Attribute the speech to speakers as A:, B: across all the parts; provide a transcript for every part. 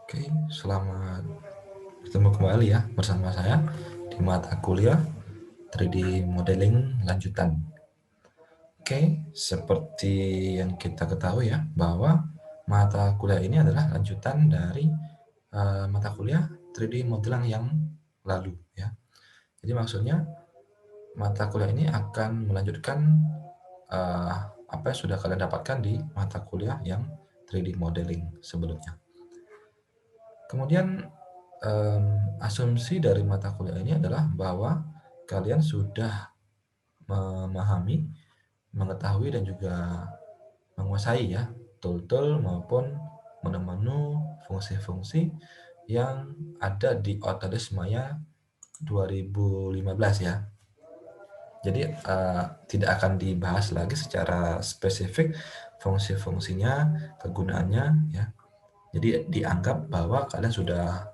A: Oke, selamat bertemu kembali ya bersama saya di mata kuliah 3D Modeling lanjutan. Oke, seperti yang kita ketahui ya, bahwa mata kuliah ini adalah lanjutan dari mata kuliah 3D Modeling yang lalu ya. Jadi maksudnya mata kuliah ini akan melanjutkan eh, apa yang sudah kalian dapatkan di mata kuliah yang 3D Modeling sebelumnya. Kemudian asumsi dari mata kuliah ini adalah bahwa kalian sudah memahami, mengetahui dan juga menguasai ya tool-tool maupun menu-menu fungsi-fungsi yang ada di Autodesk Maya 2015 ya. Jadi tidak akan dibahas lagi secara spesifik fungsi-fungsinya, kegunaannya ya. Jadi dianggap bahwa kalian sudah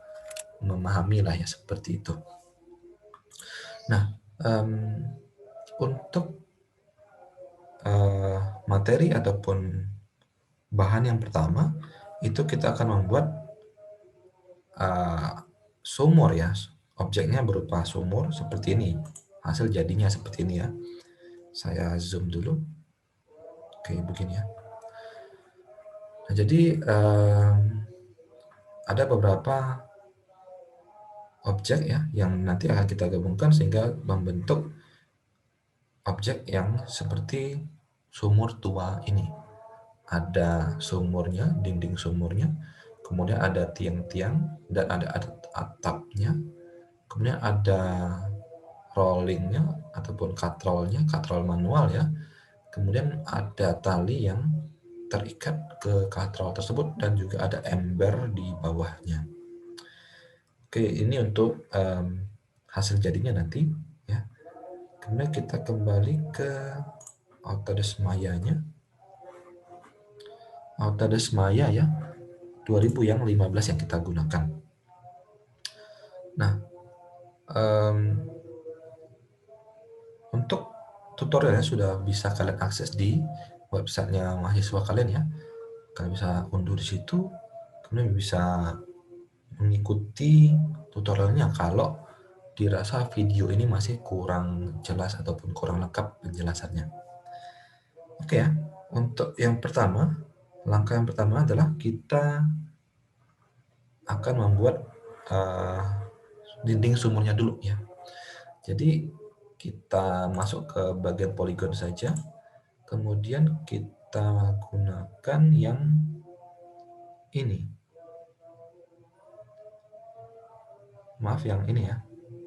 A: memahami lah ya seperti itu. Nah, untuk materi ataupun bahan yang pertama itu kita akan membuat sumur ya, objeknya berupa sumur seperti ini. Hasil jadinya seperti ini ya. Saya zoom dulu. Oke, begini ya. Nah, jadi ada beberapa objek ya yang nanti akan kita gabungkan sehingga membentuk objek yang seperti sumur tua ini. Ada sumurnya, dinding sumurnya, kemudian ada tiang-tiang dan ada atapnya, kemudian ada rollingnya ataupun katrol manual ya, kemudian ada tali yang terikat ke katrol tersebut dan juga ada ember di bawahnya. Oke, ini untuk hasil jadinya nanti ya. Kemudian kita kembali ke Autodesk Maya-nya. Autodesk Maya ya 2015 yang kita gunakan. Nah, untuk tutorialnya sudah bisa kalian akses di websitenya mahasiswa kalian ya. Kalian bisa unduh di situ, kemudian bisa mengikuti tutorialnya kalau dirasa video ini masih kurang jelas ataupun kurang lengkap penjelasannya. Oke ya, untuk yang pertama, langkah yang pertama adalah kita akan membuat dinding sumurnya dulu ya. Jadi kita masuk ke bagian poligon saja, kemudian kita gunakan yang ini. Maaf yang ini ya,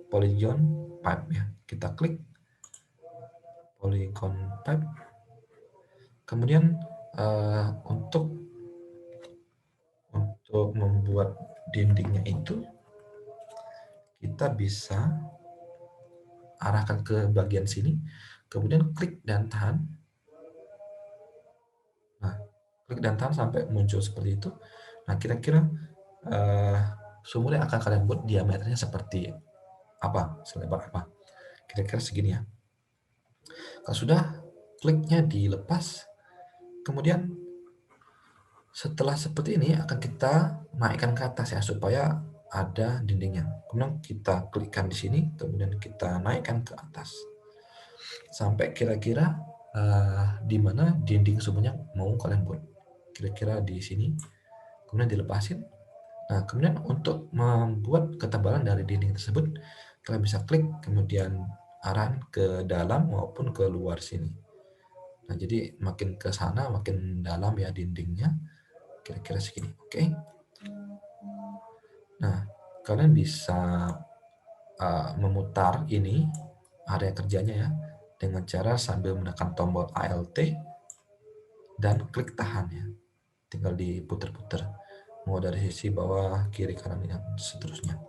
A: polygon pipe ya. Kita klik polygon pipe. Kemudian untuk membuat dindingnya itu kita bisa arahkan ke bagian sini, kemudian klik dan tahan. Nah, klik dan tahan sampai muncul seperti itu. Nah, kira-kira sumur yang akan kalian buat diameternya seperti apa, selebar apa? Kira-kira segini ya. Kalau sudah, kliknya dilepas, kemudian setelah seperti ini akan kita naikkan ke atas ya supaya ada dindingnya. Kemudian kita klikkan di sini, kemudian kita naikkan ke atas sampai kira-kira di mana dinding sumurnya mau kalian buat. Kira-kira di sini, kemudian dilepasin. Nah, kemudian untuk membuat ketebalan dari dinding tersebut, kalian bisa klik kemudian arahan ke dalam maupun ke luar sini. Nah, jadi makin ke sana makin dalam ya dindingnya. Kira-kira segini, oke? Nah, kalian bisa memutar ini area kerjanya ya dengan cara sambil menekan tombol Alt dan klik tahan ya. Tinggal diputer-puter mau dari sisi bawah, kiri, kanan dan seterusnya.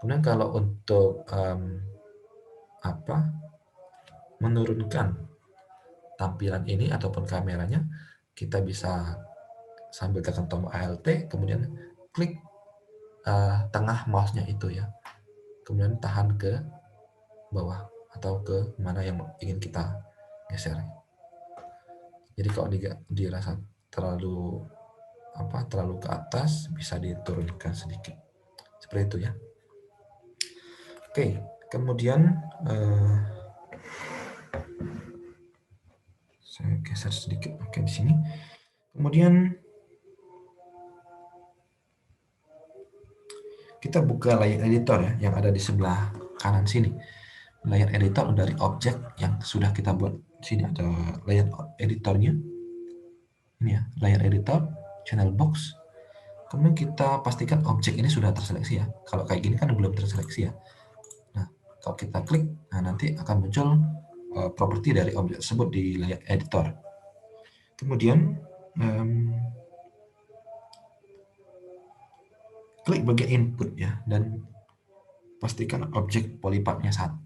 A: Kemudian kalau untuk menurunkan tampilan ini ataupun kameranya, kita bisa sambil tekan tombol Alt kemudian klik tengah mouse-nya itu ya, kemudian tahan ke bawah atau ke mana yang ingin kita geser. Jadi kalau dirasa terlalu terlalu ke atas, bisa diturunkan sedikit. Seperti itu ya. Oke, kemudian saya geser sedikit. Oke, di sini. Kemudian kita buka layar editor ya, yang ada di sebelah kanan sini. Layar editor dari objek yang sudah kita buat. Sini ada layar editornya. Ini ya, layar editor, channel box. Kemudian kita pastikan objek ini sudah terseleksi ya. Kalau kayak gini kan belum terseleksi ya. Nah, kalau kita klik, nah nanti akan muncul properti dari objek tersebut di layar editor. Kemudian klik bagian input ya, dan pastikan objek polypipe-nya 1.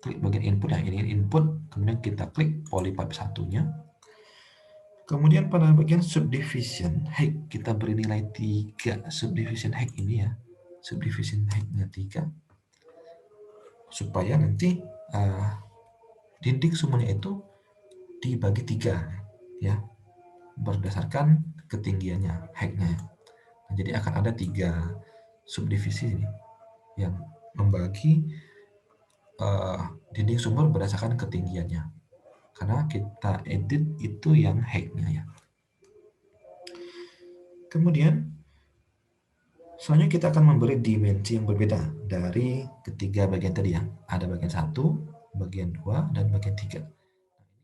A: Klik bagian input ya, ini input, kemudian kita klik polypipe 1-nya. Kemudian pada bagian subdivision height kita beri nilai 3. Subdivision height ini ya, subdivision height-nya 3, supaya nanti dinding sumbernya itu dibagi 3 ya, berdasarkan ketinggiannya, height-nya. Nah, jadi akan ada 3 subdivisi ini yang membagi dinding sumber berdasarkan ketinggiannya, karena kita edit itu yang height-nya ya. Kemudian selanjutnya kita akan memberi dimensi yang berbeda dari ketiga bagian tadi ya. Ada bagian 1, bagian 2, dan bagian 3.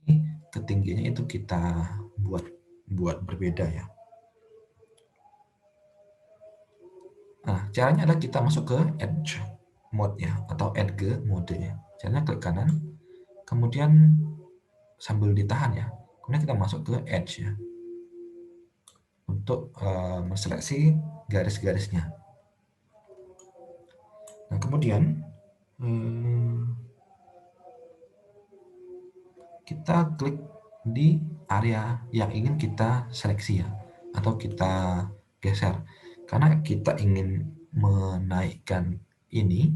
A: Ini ketinggiannya itu kita buat berbeda ya. Nah, caranya adalah kita masuk ke edge mode ya, atau edge mode ya. Caranya klik kanan, kemudian sambil ditahan ya, kemudian kita masuk ke edge ya, untuk menseleksi garis-garisnya. Nah, kemudian kita klik di area yang ingin kita seleksi ya, atau kita geser. Karena kita ingin menaikkan ini,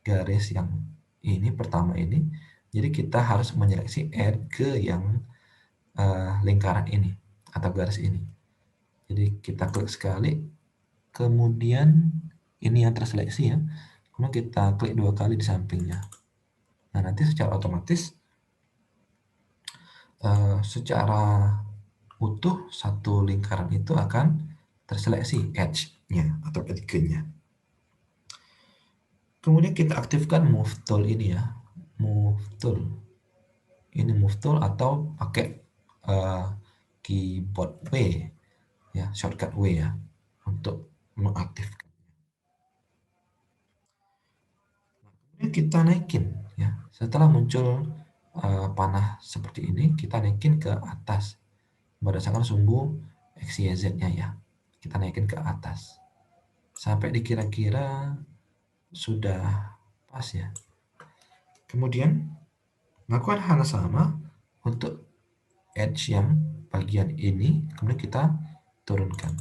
A: garis yang ini, pertama ini, jadi kita harus menyeleksi add ke yang lingkaran ini, atau garis ini. Jadi kita klik sekali, kemudian ini yang terseleksi ya, kemudian kita klik 2 kali di sampingnya. Nah, nanti secara otomatis secara utuh satu lingkaran itu akan terseleksi edge-nya atau edge-nya. Kemudian kita aktifkan move tool ini ya, move tool. Ini move tool atau pakai keyboard W ya, shortcut W ya, untuk mengaktifkan. Kemudian kita naikin ya, setelah muncul panah seperti ini, kita naikin ke atas berdasarkan sumbu X, Y, Z-nya ya. Kita naikin ke atas sampai dikira-kira sudah pas ya. Kemudian lakukan hal sama untuk edge yang bagian ini, kemudian kita turunkan.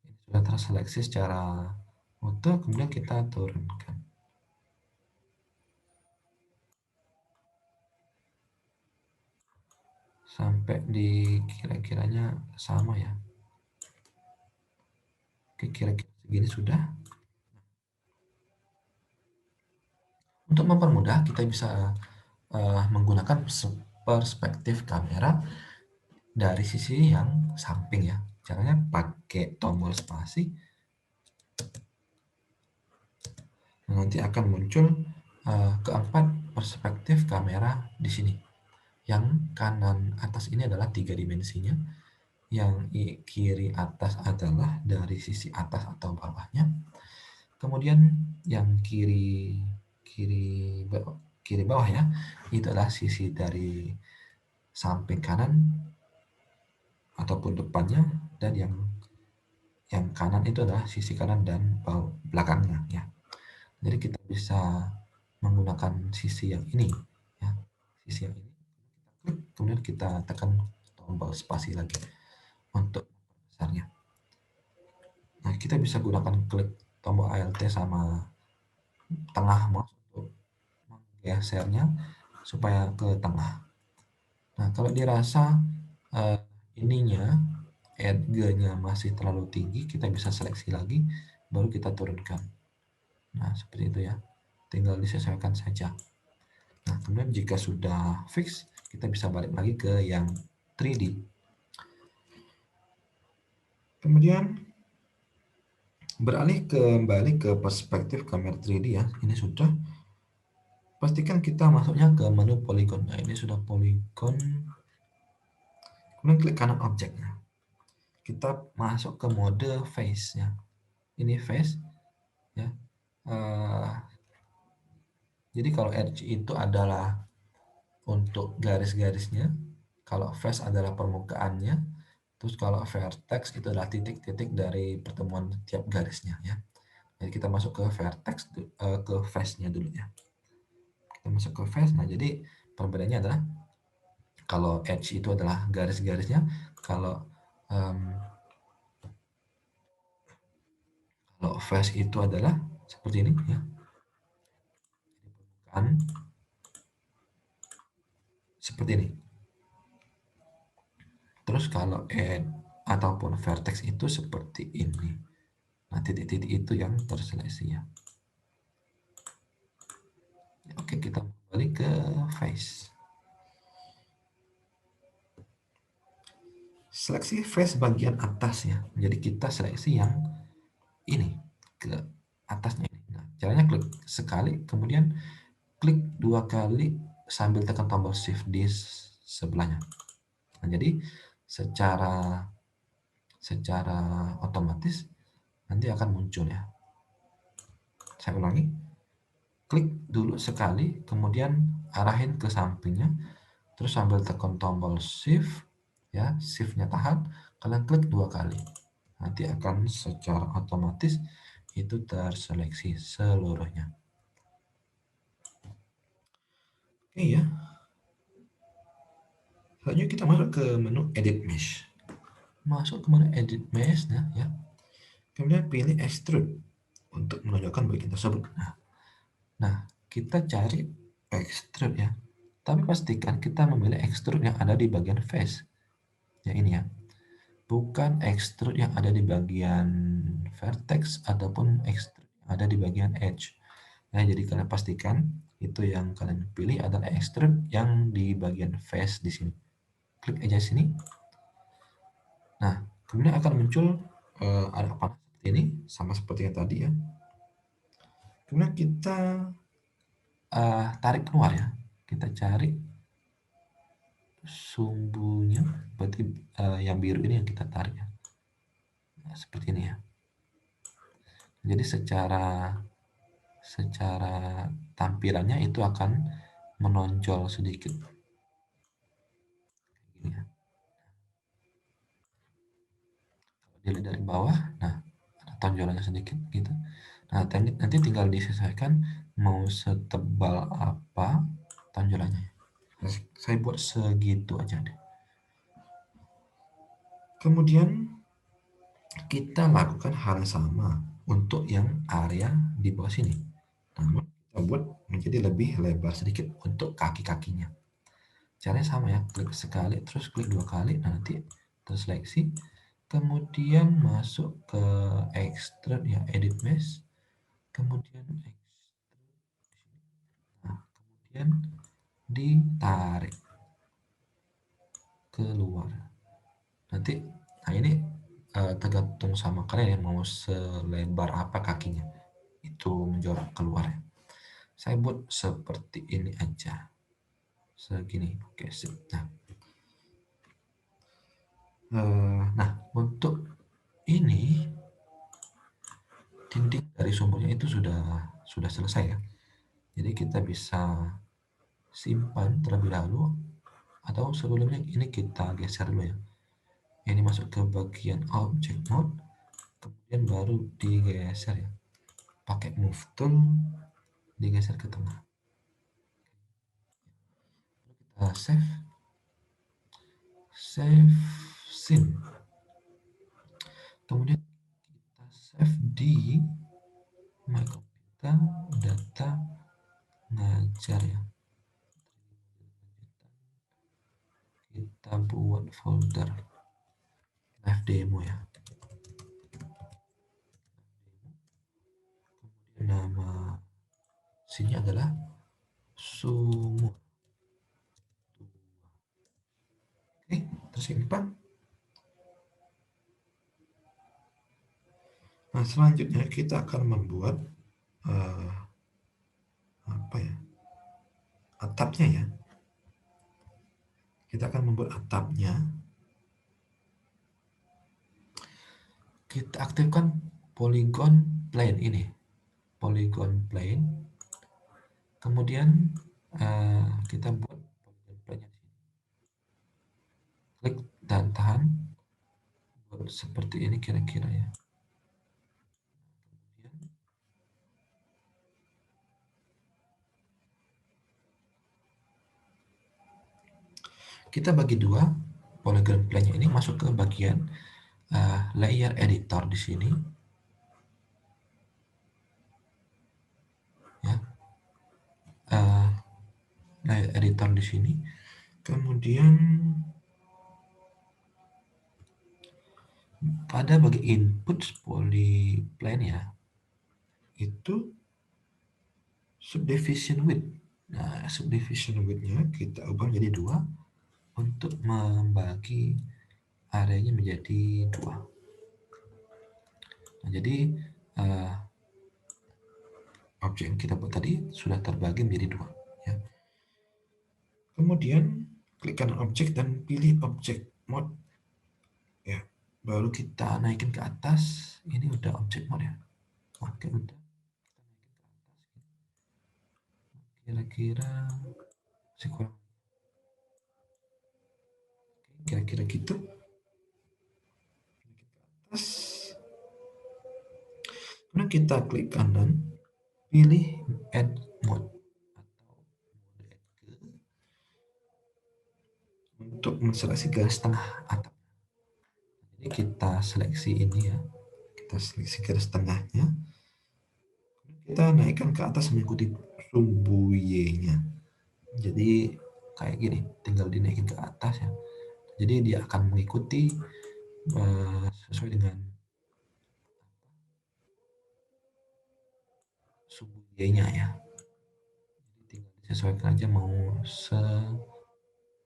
A: Ini sudah terseleksi secara utuh, kemudian kita turunkan. Sampai di kira-kiranya sama ya. Oke, kira-kira segini sudah. Untuk mempermudah, kita bisa menggunakan perspektif kamera dari sisi yang samping ya. Caranya pakai tombol spasi. Nanti akan muncul keempat perspektif kamera di sini. Yang kanan atas ini adalah 3 dimensinya. Yang kiri atas adalah dari sisi atas atau bawahnya. Kemudian yang kiri bawah ya, itu adalah sisi dari samping kanan ataupun depannya, dan yang kanan itu adalah sisi kanan dan belakangnya ya. Jadi kita bisa menggunakan sisi yang ini ya, sisi yang ini. Kita klik, kemudian kita tekan tombol spasi lagi untuk besarnya. Nah, kita bisa gunakan klik tombol Alt sama tengah mouse untuk menggesernya supaya ke tengah. Nah, kalau dirasa ininya edge-nya masih terlalu tinggi, kita bisa seleksi lagi, baru kita turunkan. Nah, seperti itu ya. Tinggal disesuaikan saja. Nah, kemudian jika sudah fix, kita bisa balik lagi ke yang 3D. Kemudian beralih kembali ke perspektif kamera 3D ya. Ini sudah. Pastikan kita masuknya ke menu polygon. Nah, ini sudah polygon. Kemudian klik kanan objeknya. Kita masuk ke mode face ya. Ini face ya. Jadi kalau edge itu adalah untuk garis-garisnya, kalau face adalah permukaannya, terus kalau vertex itu adalah titik-titik dari pertemuan tiap garisnya ya. Jadi kita masuk ke vertex ke face-nya dulu ya. Kita masuk ke face. Nah, jadi perbedaannya adalah kalau edge itu adalah garis-garisnya, kalau kalau face itu adalah seperti ini ya. Kan seperti ini. Terus kalau edge ataupun vertex itu seperti ini. Nah, titik-titik itu yang terseleksi ya. Oke, kita kembali ke face. Seleksi face bagian atas ya. Jadi kita seleksi yang ini ke atasnya ini. Nah, caranya klik sekali, kemudian klik 2 kali sambil tekan tombol shift di sebelahnya. Nah, jadi secara otomatis nanti akan muncul ya. Saya ulangi. Klik dulu sekali, kemudian arahin ke sampingnya, terus sambil tekan tombol shift ya, shiftnya tahan, kalian klik 2 kali. Nanti akan secara otomatis itu terseleksi seluruhnya. Oke ya. Selanjutnya kita masuk ke menu edit mesh. Masuk ke menu edit mesh ya. Kemudian pilih extrude untuk menunjukkan bagian tersebut. Nah, kita cari extrude ya. Tapi pastikan kita memilih extrude yang ada di bagian face. Ya ini ya. Bukan extrude yang ada di bagian vertex ataupun extrude yang ada di bagian edge. Nah, jadi kalian pastikan itu yang kalian pilih adalah extrude yang di bagian face di sini. Klik aja sini. Nah, kemudian akan muncul ada apa seperti ini, sama seperti yang tadi ya. Kemudian kita tarik keluar ya. Kita cari sumbunya, berarti yang biru ini yang kita tarik ya. Nah, seperti ini ya. Jadi secara tampilannya itu akan menonjol sedikit. Gini ya. Dilihat dari bawah, nah ada tonjolannya sedikit gitu. Nah, nanti tinggal disesuaikan mau setebal apa tonjolannya. Saya buat segitu aja deh. Kemudian kita lakukan hal yang sama untuk yang area di bawah sini. Namun kita buat menjadi lebih lebar sedikit untuk kaki-kakinya. Caranya sama ya, klik sekali, terus klik 2 kali, nah nanti terseleksi. Kemudian masuk ke extrude ya, edit mesh. Kemudian nah, kemudian ditarik keluar. Nanti, nah ini tergantung sama kalian yang mau selebar apa kakinya. Itu menjorok keluar ya. Saya buat seperti ini aja. Segini, oke sip. Nah, untuk ini dinding dari sumbernya itu sudah selesai ya. Jadi kita bisa simpan terlebih dahulu atau sebelumnya ini kita geser dulu ya. Ini masuk ke bagian object mode, kemudian baru digeser ya. Pakai move tool digeser ke tengah. Kita save scene. Kemudian kita save di my computer data ngajar ya. Kita buat folder live demo ya. Kemudian nama sini adalah sumur. Oke, tersimpan. Nah, selanjutnya kita akan membuat apa ya? Atapnya ya. Kita akan membuat atapnya. Kita aktifkan polygon plane ini. Polygon plane. Kemudian kita buat polygon plane-nya di sini. Klik dan tahan. Buat seperti ini kira-kira ya. Kemudian kita bagi dua polygon plane-nya ini masuk ke bagian layer editor di sini. Ya. Layer editor di sini. Kemudian pada bagian input polyplane ya, itu subdivision width. Nah, subdivision width-nya kita ubah menjadi 2 untuk membagi areanya menjadi 2. Nah, jadi objek yang kita buat tadi sudah terbagi menjadi 2 ya. Kemudian klik kanan objek dan pilih objek mode ya. Baru kita naikin ke atas. Ini udah objek mode ya. Oke, udah. Kira-kira kurang. Kira-kira gitu. Atas. Kemudian kita klik kanan, pilih add mode atau mode add untuk menseleksi garis tengah atap. Jadi kita seleksi ini ya, kita seleksi garis tengahnya, kita naikkan ke atas mengikuti sumbu Y-nya. Jadi kayak gini, tinggal dinaikin ke atas ya. Jadi dia akan mengikuti sesuai dengan sumbu Y-nya ya. Jadi tinggal disesuaikan aja mau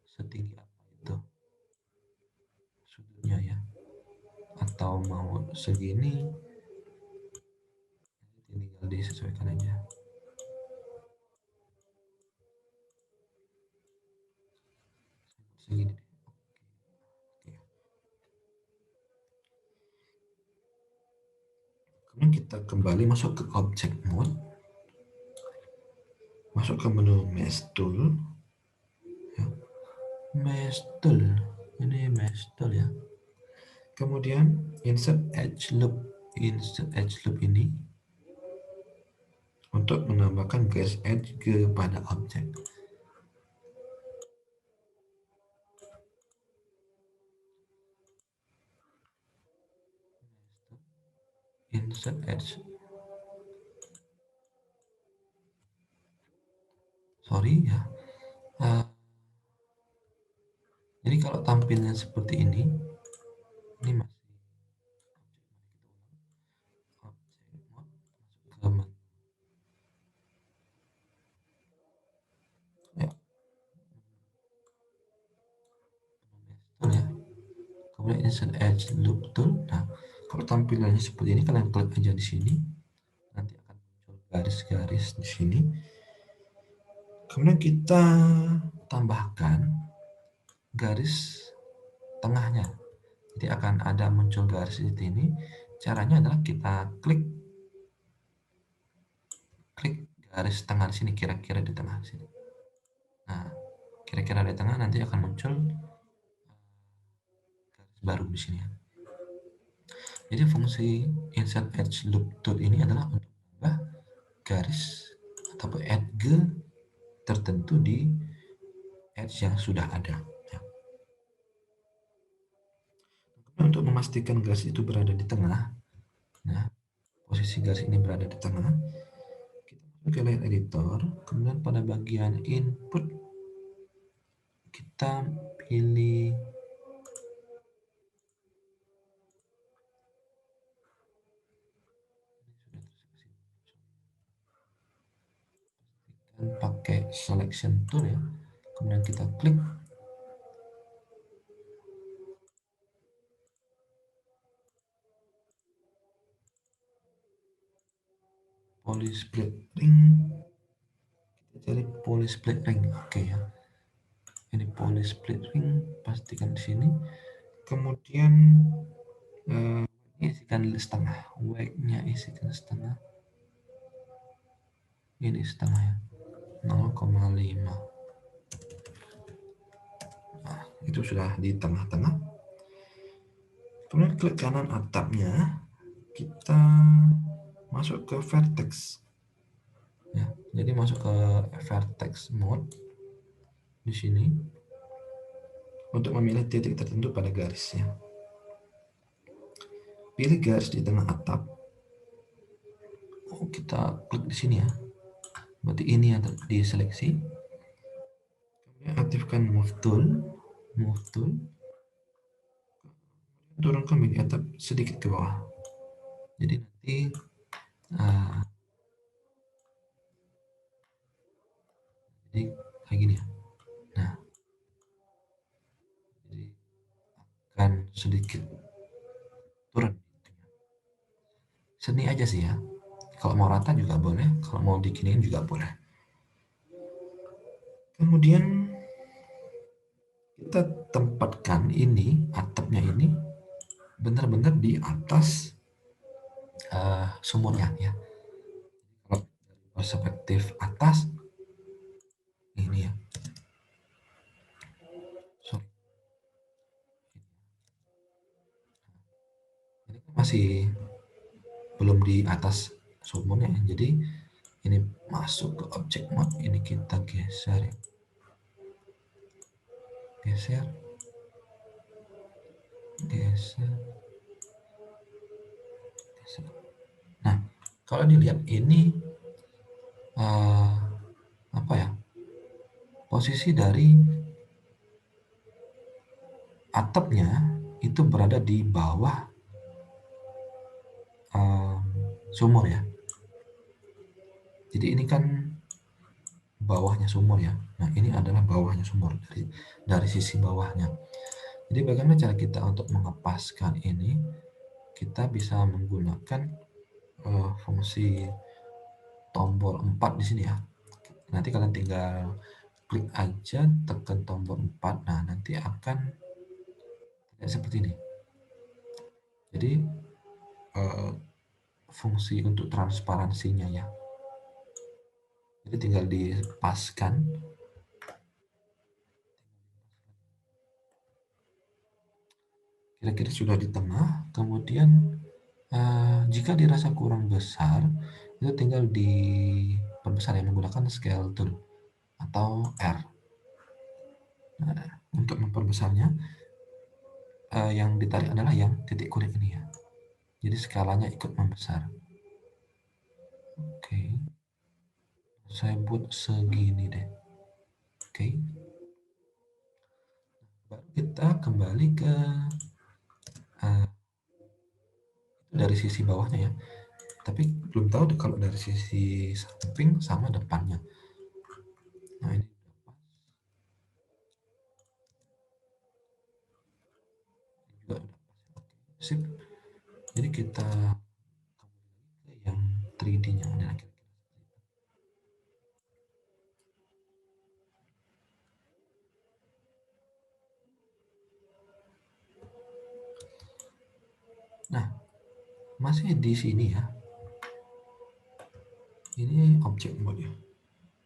A: setinggi apa itu sudutnya ya, atau mau segini, tinggal disesuaikan aja. Segini deh. Oke. Kemudian kita kembali masuk ke object mode, masuk ke menu mesh tool ya. Mesh tool, ini mesh tool ya. Kemudian insert edge loop ini untuk menambahkan garis edge kepada objek. Insert edge. Sorry ya. Jadi kalau tampilnya seperti ini masih objek mode, masuk ke menu ya, tool ya. Kemudian insert edge loop tool. Nah, kalau tampilannya seperti ini, kalian klik aja di sini, nanti akan muncul garis-garis di sini. Kemudian kita tambahkan garis tengahnya. Jadi akan ada muncul garis di sini. Caranya adalah kita klik garis tengah di sini, kira-kira di tengah sini. Nah, kira-kira di tengah nanti akan muncul garis baru di sini ya. Jadi fungsi insert edge loop tool ini adalah untuk menambah garis atau edge tertentu di edge yang sudah ada. Ya. Untuk memastikan garis itu berada di tengah, nah posisi garis ini berada di tengah, kita masuk ke layer editor, kemudian pada bagian input kita pilih selection tool ya, kemudian kita klik. Poly split ring, kita cari poly split ring. Oke ya, ini poly split ring, pastikan di sini. Kemudian isikan setengah, weight-nya isikan setengah, ini setengah ya, 0,5. Nah, itu sudah di tengah-tengah. Kemudian klik kanan atapnya, kita masuk ke vertex ya, jadi masuk ke vertex mode di sini untuk memilih titik tertentu pada garisnya. Pilih garis di tengah atap. Kita klik di sini ya, berarti ini yang diseleksi. Kemudian aktifkan move tool, turunkan media atap sedikit ke bawah, jadi nanti jadi kayak gini ya. Nah, jadi akan sedikit turun. Seni aja sih ya, kalau mau rata juga boleh, kalau mau dikiniin juga boleh. Kemudian kita tempatkan ini, atapnya ini benar-benar di atas sumurnya ya. Kalau dari perspektif atas ini ya, sorry, ini kan masih belum di atas sumurnya ya. Jadi ini masuk ke object mode, ini kita geser ya, geser. Nah, kalau dilihat ini apa ya, posisi dari atapnya itu berada di bawah sumur ya. Jadi ini kan bawahnya sumur ya. Nah, ini adalah bawahnya sumur, dari sisi bawahnya. Jadi bagaimana cara kita untuk mengepaskan ini? Kita bisa menggunakan fungsi tombol 4 di sini ya. Nanti kalian tinggal klik aja, tekan tombol 4. Nah, nanti akan terlihat seperti ini. Jadi fungsi untuk transparansinya ya. Jadi tinggal dipaskan. Kira-kira sudah di tengah. Kemudian jika dirasa kurang besar, itu tinggal diperbesar ya, menggunakan scale tool atau R. Nah, untuk memperbesarnya, yang ditarik adalah yang titik kuning ini ya. Jadi skalanya ikut membesar. Oke, saya buat segini deh. Oke, baru kita kembali ke dari sisi bawahnya ya. Tapi belum tahu kalau dari sisi samping sama depannya. Nah, ini juga udah pas. Sip. Jadi kita kembali ke yang 3D-nya. Nah, nah, masih di sini ya. Ini object mode ya.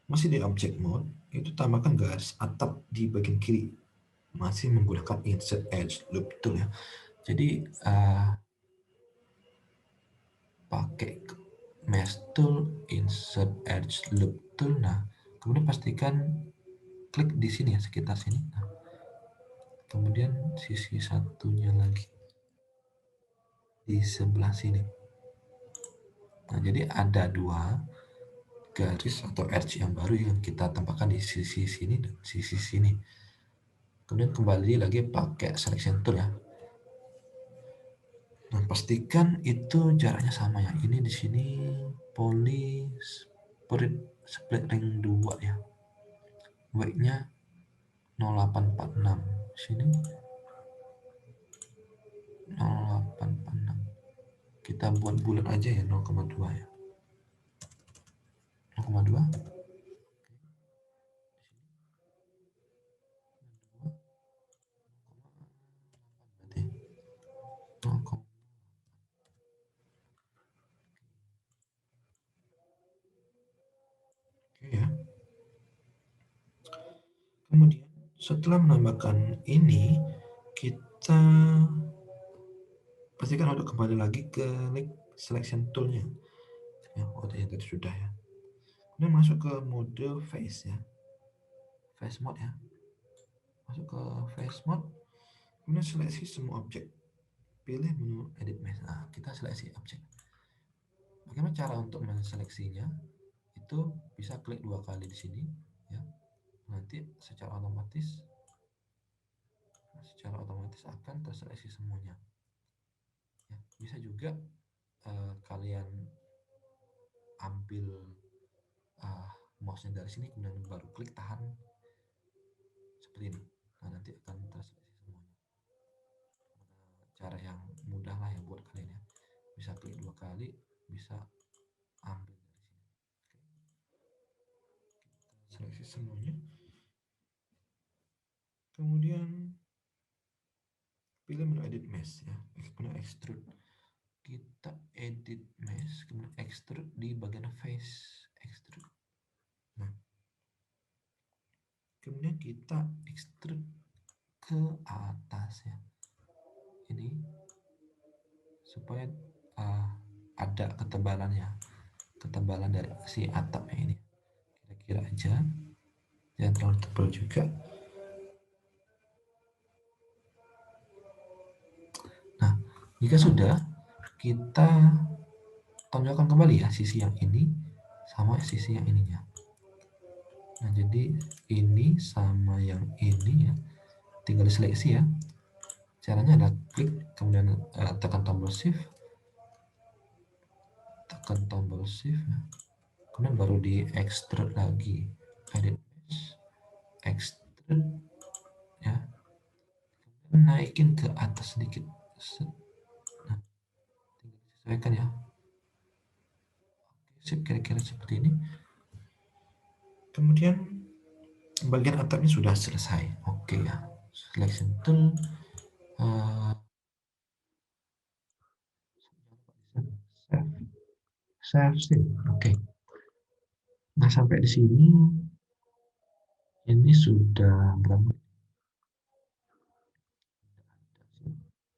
A: Masih di object mode, itu tambahkan garis atap di bagian kiri. Masih menggunakan insert edge loop tool ya. Jadi pakai mesh tool, insert edge loop tool. Nah, kemudian pastikan klik di sini ya, sekitar sini. Nah, kemudian sisi satunya lagi di sebelah sini. Nah, jadi ada dua garis atau edge yang baru yang kita tambahkan di sisi sini dan sisi sini. Kemudian kembali lagi pakai selection tool ya. Nah, pastikan itu jaraknya sama ya. Ini di sini poly split ring 2 ya. weight-nya 0846. Sini 0846. Kita buat bulat aja ya, 0,2 ya. 0,2. Berarti 0, oke ya. Kemudian setelah menambahkan ini, kita pastikan untuk kembali lagi ke link selection tool-nya. Ya, yang tadi sudah ya. Kemudian masuk ke mode face ya. Face mode ya. Masuk ke face mode. Kemudian seleksi semua objek. Pilih menu edit mesh. Nah, kita seleksi objek. Bagaimana cara untuk menseleksinya? Itu bisa klik 2 kali di sini ya. Nanti secara otomatis akan terseleksi semuanya. Ya, bisa juga kalian ambil mouse-nya dari sini kemudian baru klik tahan seperti ini. Nah, nanti akan terseleksi semuanya. Cara yang mudah lah ya buat kalian ya. Bisa klik 2 kali, bisa ambil dari sini. Kita seleksi semuanya. Kemudian pilih menu edit mesh ya. Kemudian extrude. Kita edit mesh, kemudian extrude di bagian face, extrude. Nah, kemudian kita extrude ke atas ya. Ini supaya ada ketebalannya, ketebalan dari si atapnya ini. Kira-kira aja, jangan terlalu tebal juga. Nah, jika sudah, kita tonjolkan kembali ya sisi yang ini sama sisi yang ininya. Nah, jadi ini sama yang ini ya, tinggal diseleksi ya. Caranya adalah klik, kemudian tekan tombol shift, ya. Kemudian baru di extrude lagi, edit mesh, extrude ya, kemudian naikin ke atas sedikit. Nah, tinggal disesuaikan ya. Oke, kira-kira seperti ini. Kemudian bagian atapnya sudah selesai. Oke ya, selection tool. Save. Oke. Nah, sampai di sini ini sudah berapa?